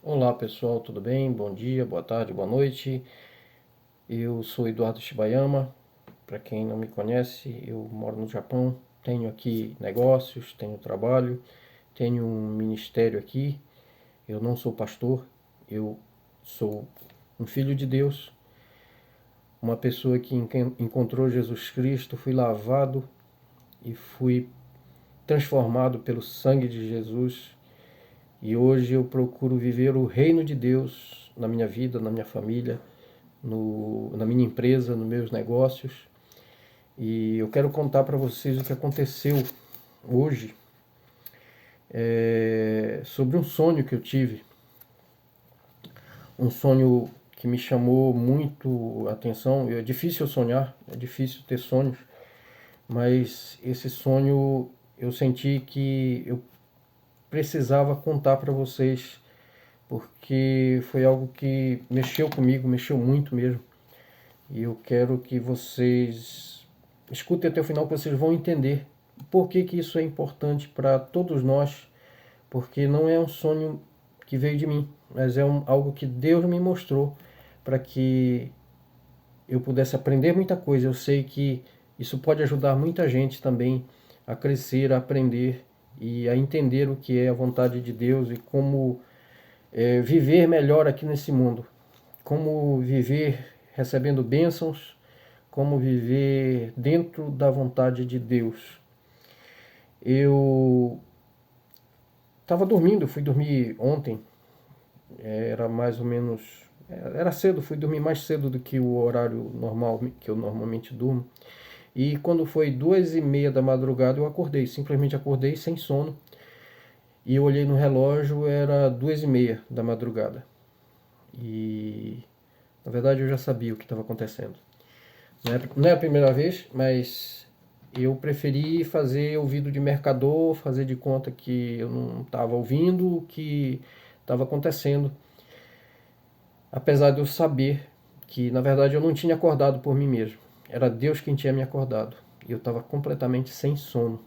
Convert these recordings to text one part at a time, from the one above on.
Olá pessoal, tudo bem? Bom dia, boa tarde, boa noite. Eu sou Eduardo Shibayama. Para quem não me conhece, eu moro no Japão. Tenho aqui negócios, tenho trabalho, tenho um ministério aqui. Eu não sou pastor, eu sou um filho de Deus, uma pessoa que encontrou Jesus Cristo, fui lavado e fui transformado pelo sangue de Jesus. E hoje eu procuro viver o reino de Deus na minha vida, na minha família, na minha empresa, nos meus negócios. E eu quero contar para vocês o que aconteceu hoje sobre um sonho que eu tive. Um sonho que me chamou muito a atenção. É difícil sonhar, é difícil ter sonhos, mas esse sonho eu senti que eu precisava contar para vocês, porque foi algo que mexeu comigo, mexeu muito mesmo. E eu quero que vocês escutem até o final, que vocês vão entender por que isso é importante para todos nós, porque não é um sonho que veio de mim, mas é algo que Deus me mostrou para que eu pudesse aprender muita coisa. Eu sei que isso pode ajudar muita gente também a crescer, a aprender e a entender o que é a vontade de Deus e como viver melhor aqui nesse mundo. Como viver recebendo bênçãos, como viver dentro da vontade de Deus. Eu estava dormindo, fui dormir ontem, era mais ou menos, era cedo, fui dormir mais cedo do que o horário normal que eu normalmente durmo. E quando foi 2h30 da madrugada eu acordei, simplesmente acordei sem sono. E eu olhei no relógio, era 2h30 da madrugada. E na verdade eu já sabia o que estava acontecendo. Não é a primeira vez, mas eu preferi fazer ouvido de mercador, fazer de conta que eu não estava ouvindo o que estava acontecendo, apesar de eu saber que na verdade eu não tinha acordado por mim mesmo. Era Deus quem tinha me acordado. E eu estava completamente sem sono.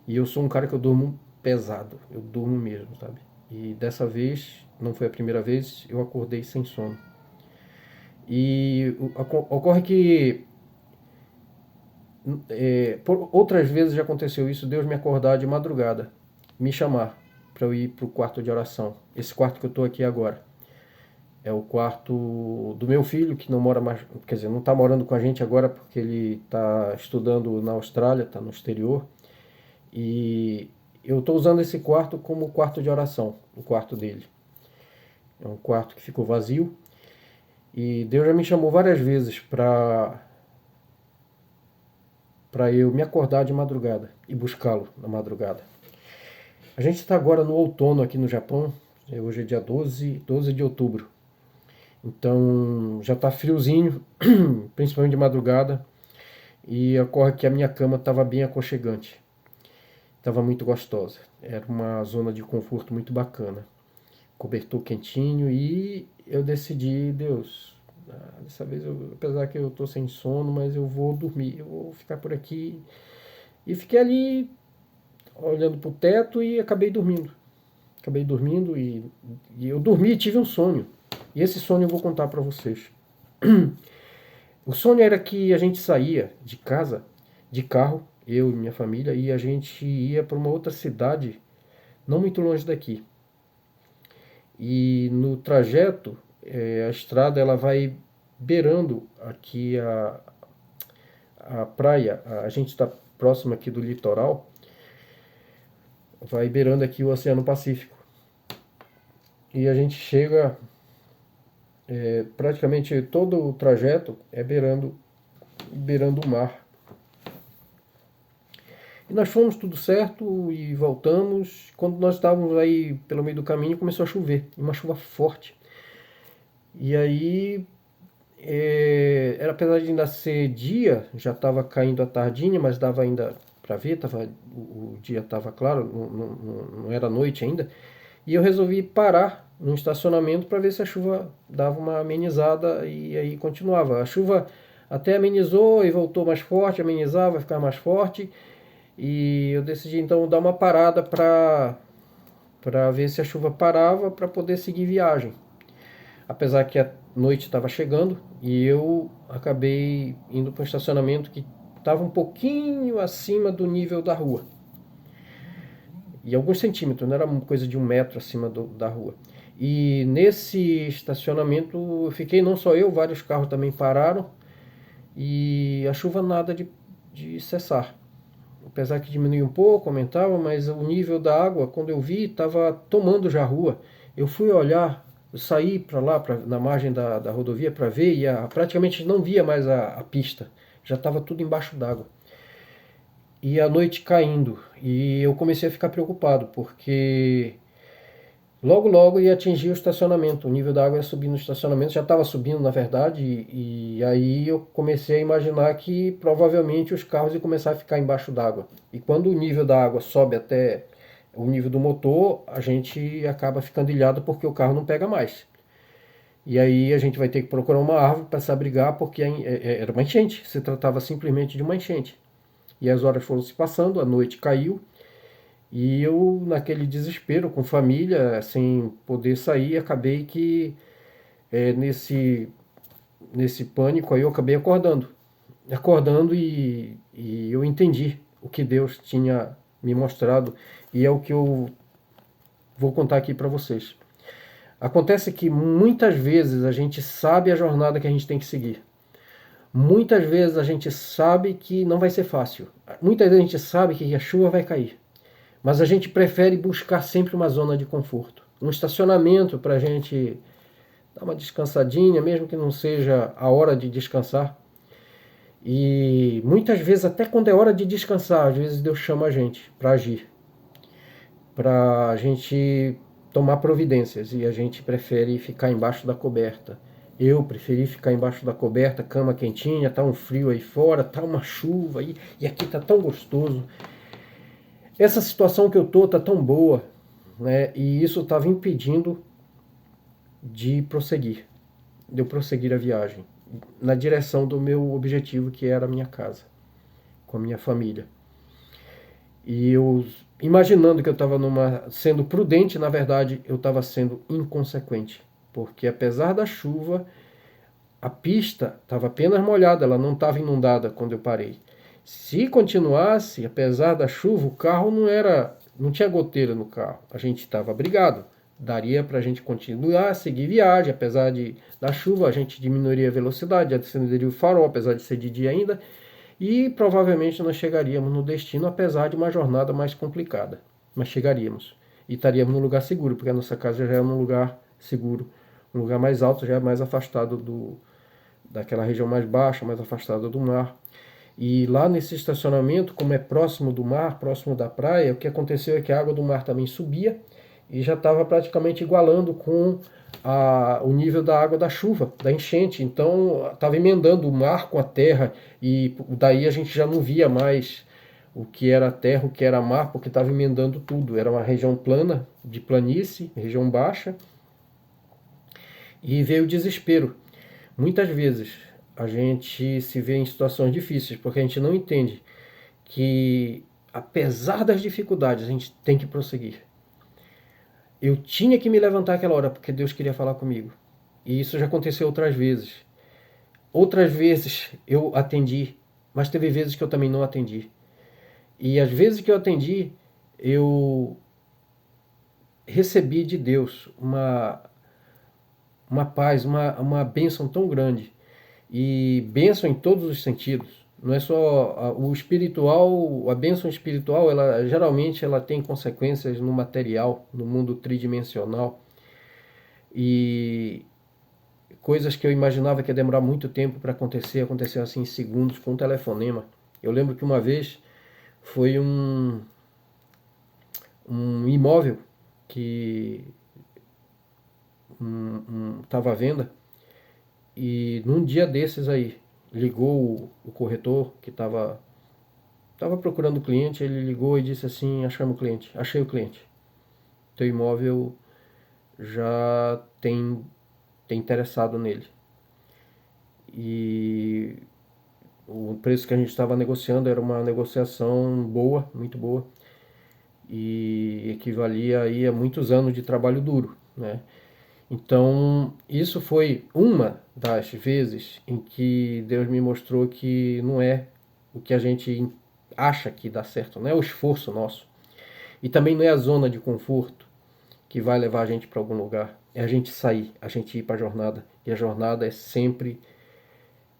E eu sou um cara que eu durmo pesado, eu durmo mesmo, sabe? E dessa vez, não foi a primeira vez, eu acordei sem sono. E ocorre que por outras vezes já aconteceu isso, Deus me acordar de madrugada, me chamar para eu ir para o quarto de oração. Esse quarto que eu estou aqui agora é o quarto do meu filho, que não mora mais, quer dizer, não está morando com a gente agora porque ele está estudando na Austrália, está no exterior. E eu estou usando esse quarto como quarto de oração, o quarto dele. É um quarto que ficou vazio. E Deus já me chamou várias vezes para eu me acordar de madrugada e buscá-lo na madrugada. A gente está agora no outono aqui no Japão. Hoje é dia 12 de outubro. Então já está friozinho, principalmente de madrugada. E ocorre que a minha cama estava bem aconchegante. Estava muito gostosa. Era uma zona de conforto muito bacana. Cobertor quentinho e eu decidi, Deus, dessa vez, apesar que eu estou sem sono, mas eu vou dormir, eu vou ficar por aqui. E fiquei ali olhando para o teto e acabei dormindo. Acabei dormindo e eu dormi e tive um sonho. E esse sonho eu vou contar para vocês. O sonho era que a gente saía de casa, de carro, eu e minha família, e a gente ia para uma outra cidade, não muito longe daqui. E no trajeto, a estrada ela vai beirando aqui a praia. A gente está próximo aqui do litoral, vai beirando aqui o Oceano Pacífico. E a gente chega, praticamente todo o trajeto é beirando o mar. E nós fomos tudo certo e voltamos. Quando nós estávamos aí pelo meio do caminho, começou a chover, e uma chuva forte. E aí, apesar de ainda ser dia, já estava caindo a tardinha, mas dava ainda para ver, o dia estava claro, não era noite ainda. E eu resolvi parar no estacionamento para ver se a chuva dava uma amenizada e aí continuava. A chuva até amenizou e voltou mais forte, amenizava, ficar mais forte. E eu decidi então dar uma parada para ver se a chuva parava para poder seguir viagem. Apesar que a noite estava chegando e eu acabei indo para um estacionamento que estava um pouquinho acima do nível da rua. E alguns centímetros, não era uma coisa de 1 metro acima da rua. E nesse estacionamento eu fiquei, não só eu, vários carros também pararam e a chuva nada de cessar. Apesar que diminuiu um pouco, aumentava, mas o nível da água, quando eu vi, estava tomando já a rua. Eu fui olhar, eu saí para lá, na margem da rodovia para ver e praticamente não via mais a pista. Já estava tudo embaixo d'água. E a noite caindo. E eu comecei a ficar preocupado, porque logo logo ia atingir o estacionamento. O nível da água ia subir no estacionamento, já estava subindo na verdade, e aí eu comecei a imaginar que provavelmente os carros iam começar a ficar embaixo d'água. E quando o nível da água sobe até o nível do motor, a gente acaba ficando ilhado porque o carro não pega mais. E aí a gente vai ter que procurar uma árvore para se abrigar, porque era uma enchente, se tratava simplesmente de uma enchente. E as horas foram se passando, a noite caiu, e eu, naquele desespero, com família, sem poder sair, acabei que nesse pânico aí eu acabei acordando. Acordando e eu entendi o que Deus tinha me mostrado e é o que eu vou contar aqui para vocês. Acontece que muitas vezes a gente sabe a jornada que a gente tem que seguir. Muitas vezes a gente sabe que não vai ser fácil. Muitas vezes a gente sabe que a chuva vai cair. Mas a gente prefere buscar sempre uma zona de conforto. Um estacionamento para a gente dar uma descansadinha, mesmo que não seja a hora de descansar. E muitas vezes, até quando é hora de descansar, às vezes Deus chama a gente para agir, para a gente tomar providências e a gente prefere ficar embaixo da coberta. Eu preferi ficar embaixo da coberta, cama quentinha, tá um frio aí fora, tá uma chuva aí, e aqui tá tão gostoso. Essa situação que eu tô tá tão boa, né? E isso estava impedindo de eu prosseguir a viagem na direção do meu objetivo, que era a minha casa, com a minha família. E eu, imaginando que eu estava sendo prudente, na verdade eu estava sendo inconsequente, porque apesar da chuva, a pista estava apenas molhada, ela não estava inundada quando eu parei. Se continuasse, apesar da chuva, o carro não tinha goteira no carro. A gente estava abrigado. Daria para a gente continuar, seguir viagem, apesar da chuva, a gente diminuiria a velocidade, acenderia o farol, apesar de ser de dia ainda, e provavelmente nós chegaríamos no destino, apesar de uma jornada mais complicada. Mas chegaríamos. E estaríamos num lugar seguro, porque a nossa casa já é num lugar seguro, um lugar mais alto, já é mais afastado daquela região mais baixa, mais afastada do mar. E lá nesse estacionamento, como é próximo do mar, próximo da praia, o que aconteceu é que a água do mar também subia e já estava praticamente igualando com o nível da água da chuva, da enchente. Então estava emendando o mar com a terra e daí a gente já não via mais o que era terra, o que era mar, porque estava emendando tudo. Era uma região plana, de planície, região baixa, e veio o desespero. Muitas vezes a gente se vê em situações difíceis porque a gente não entende que, apesar das dificuldades, a gente tem que prosseguir. Eu tinha que me levantar aquela hora porque Deus queria falar comigo. E isso já aconteceu outras vezes. Outras vezes eu atendi, mas teve vezes que eu também não atendi. E às vezes que eu atendi, eu recebi de Deus uma paz, uma bênção tão grande. E bênção em todos os sentidos. Não é só o espiritual, a bênção espiritual, ela geralmente ela tem consequências no material, no mundo tridimensional. E coisas que eu imaginava que ia demorar muito tempo para acontecer, aconteceu assim em segundos com um telefonema. Eu lembro que uma vez foi um imóvel que estava à venda. E num dia desses aí, ligou o corretor que estava procurando o cliente, ele ligou e disse assim, achamos o cliente, achei o cliente. Teu imóvel já tem interessado nele. E o preço que a gente estava negociando era uma negociação boa, muito boa. e equivalia aí a muitos anos de trabalho duro, né? Então, isso foi uma das vezes em que Deus me mostrou que não é o que a gente acha que dá certo, não é o esforço nosso. E também não é a zona de conforto que vai levar a gente para algum lugar. É a gente sair, a gente ir para a jornada. E a jornada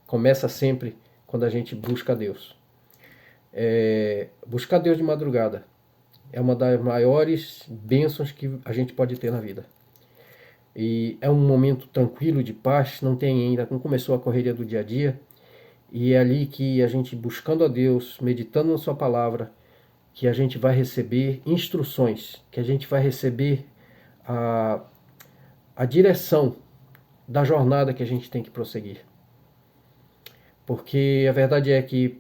começa sempre quando a gente busca Deus. Buscar Deus de madrugada é uma das maiores bênçãos que a gente pode ter na vida. E é um momento tranquilo, de paz, não começou a correria do dia a dia. E é ali que a gente, buscando a Deus, meditando na sua palavra, que a gente vai receber instruções, que a gente vai receber a direção da jornada que a gente tem que prosseguir. Porque a verdade é que,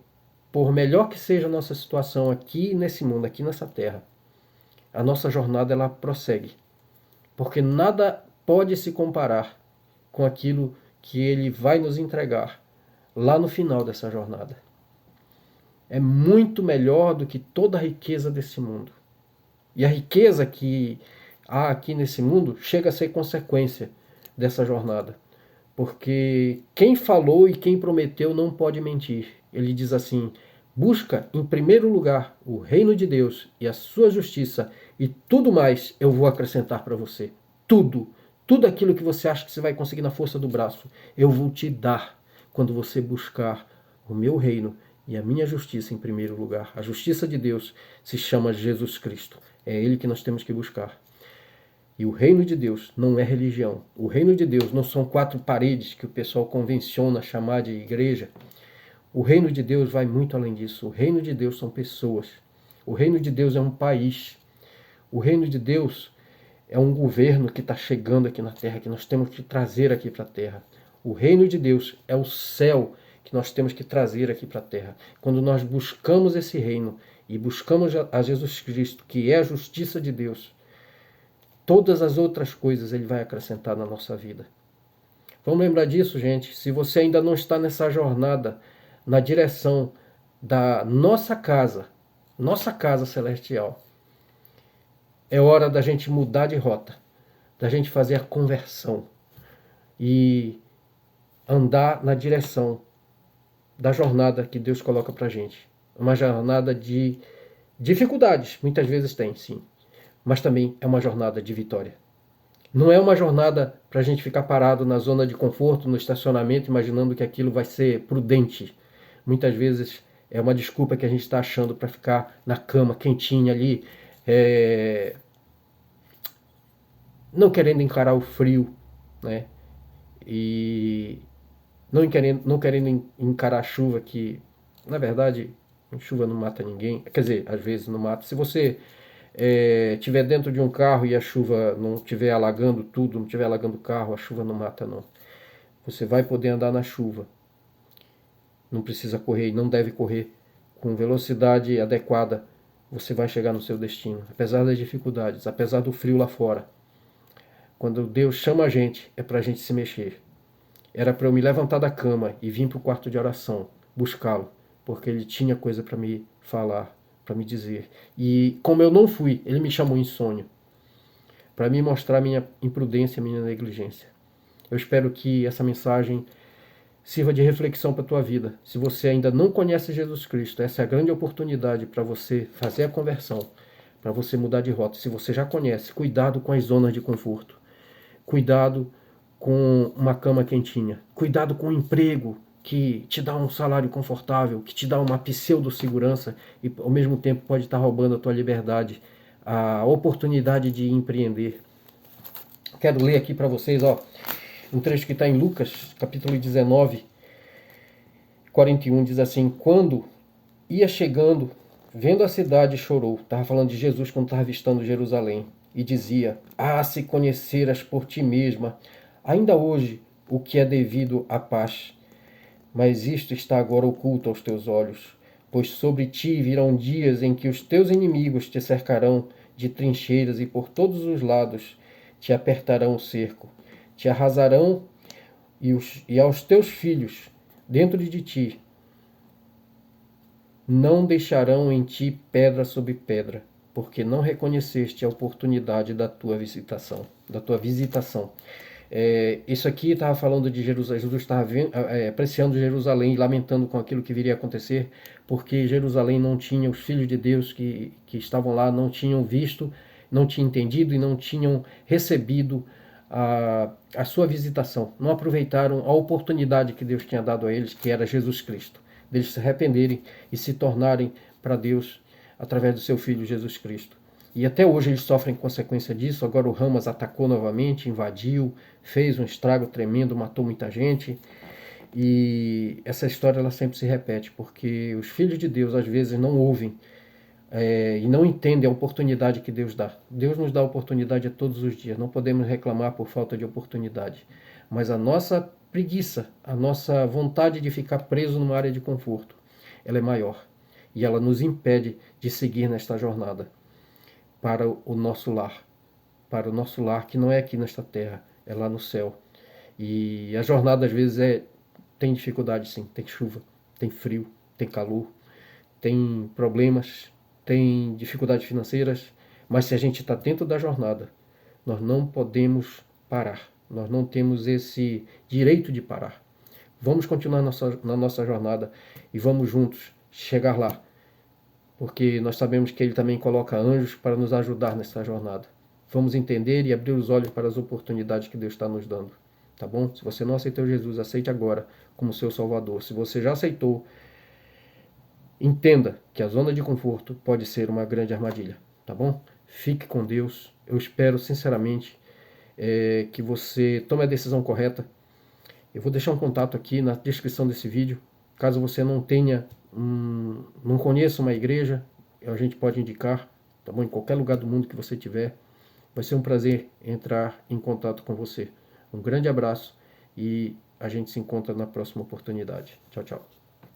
por melhor que seja a nossa situação aqui nesse mundo, aqui nessa terra, a nossa jornada ela prossegue. Porque nada pode se comparar com aquilo que ele vai nos entregar lá no final dessa jornada. É muito melhor do que toda a riqueza desse mundo. E a riqueza que há aqui nesse mundo chega a ser consequência dessa jornada. Porque quem falou e quem prometeu não pode mentir. Ele diz assim: busca em primeiro lugar o reino de Deus e a sua justiça, e tudo mais eu vou acrescentar para você. Tudo. Tudo aquilo que você acha que você vai conseguir na força do braço, eu vou te dar quando você buscar o meu reino e a minha justiça em primeiro lugar. A justiça de Deus se chama Jesus Cristo. É Ele que nós temos que buscar. E o reino de Deus não é religião. O reino de Deus não são 4 paredes que o pessoal convenciona chamar de igreja. O reino de Deus vai muito além disso. O reino de Deus são pessoas. O reino de Deus é um país. O reino de Deus é um governo que está chegando aqui na terra, que nós temos que trazer aqui para a terra. O reino de Deus é o céu que nós temos que trazer aqui para a terra. Quando nós buscamos esse reino e buscamos a Jesus Cristo, que é a justiça de Deus, todas as outras coisas ele vai acrescentar na nossa vida. Vamos lembrar disso, gente. Se você ainda não está nessa jornada, na direção da nossa casa celestial, é hora da gente mudar de rota, da gente fazer a conversão e andar na direção da jornada que Deus coloca pra gente. Uma jornada de dificuldades, muitas vezes tem, sim, mas também é uma jornada de vitória. Não é uma jornada para a gente ficar parado na zona de conforto, no estacionamento, imaginando que aquilo vai ser prudente. Muitas vezes é uma desculpa que a gente está achando para ficar na cama, quentinha ali, não querendo encarar o frio, né? E não querendo encarar a chuva, que na verdade chuva não mata ninguém. Quer dizer, às vezes não mata. Se você estiver dentro de um carro e a chuva não estiver alagando tudo, não estiver alagando o carro, a chuva não mata não. Você vai poder andar na chuva. Não precisa correr e não deve correr com velocidade adequada. Você vai chegar no seu destino, apesar das dificuldades, apesar do frio lá fora. Quando Deus chama a gente, é para a gente se mexer. Era para eu me levantar da cama e vir para o quarto de oração, buscá-lo, porque ele tinha coisa para me falar, para me dizer. E como eu não fui, ele me chamou em sonho, para me mostrar minha imprudência, minha negligência. Eu espero que essa mensagem sirva de reflexão para a tua vida. Se você ainda não conhece Jesus Cristo, essa é a grande oportunidade para você fazer a conversão, para você mudar de rota. Se você já conhece, cuidado com as zonas de conforto. Cuidado com uma cama quentinha. Cuidado com um emprego que te dá um salário confortável, que te dá uma pseudo-segurança e ao mesmo tempo pode estar roubando a tua liberdade, a oportunidade de empreender. Quero ler aqui para vocês, um trecho que está em Lucas, capítulo 19, 41, diz assim: quando ia chegando, vendo a cidade, chorou. Estava falando de Jesus quando estava avistando Jerusalém. E dizia: se conheceras por ti mesma, ainda hoje, o que é devido à paz. Mas isto está agora oculto aos teus olhos. Pois sobre ti virão dias em que os teus inimigos te cercarão de trincheiras e por todos os lados te apertarão o cerco. Te arrasarão e aos teus filhos dentro de ti não deixarão em ti pedra sobre pedra, porque não reconheceste a oportunidade da tua visitação, Isso aqui estava falando de Jerusalém. Jesus estava apreciando Jerusalém e lamentando com aquilo que viria a acontecer, porque Jerusalém não tinha, os filhos de Deus que estavam lá não tinham visto, não tinham entendido e não tinham recebido a sua visitação. Não aproveitaram a oportunidade que Deus tinha dado a eles, que era Jesus Cristo, deles se arrependerem e se tornarem para Deus através do seu Filho Jesus Cristo. E até hoje eles sofrem consequência disso. Agora o Hamas atacou novamente, invadiu, fez um estrago tremendo, matou muita gente. E essa história ela sempre se repete, porque os filhos de Deus às vezes não ouvem e não entendem a oportunidade que Deus dá. Deus nos dá oportunidade a todos os dias, não podemos reclamar por falta de oportunidade. Mas a nossa preguiça, a nossa vontade de ficar preso numa área de conforto, ela é maior. E ela nos impede de seguir nesta jornada para o nosso lar que não é aqui nesta terra, é lá no céu. E a jornada às vezes tem dificuldade sim, tem chuva, tem frio, tem calor, tem problemas, tem dificuldades financeiras, mas se a gente está dentro da jornada, nós não podemos parar, nós não temos esse direito de parar. Vamos continuar na nossa jornada e vamos juntos chegar lá, porque nós sabemos que Ele também coloca anjos para nos ajudar nessa jornada. Vamos entender e abrir os olhos para as oportunidades que Deus está nos dando, tá bom? Se você não aceitou Jesus, aceite agora como seu Salvador. Se você já aceitou, entenda que a zona de conforto pode ser uma grande armadilha, tá bom? Fique com Deus. Eu espero sinceramente que você tome a decisão correta. Eu vou deixar um contato aqui na descrição desse vídeo. Caso você não tenha, não conheça uma igreja, a gente pode indicar, tá bom? Em qualquer lugar do mundo que você tiver. Vai ser um prazer entrar em contato com você. Um grande abraço e a gente se encontra na próxima oportunidade. Tchau, tchau.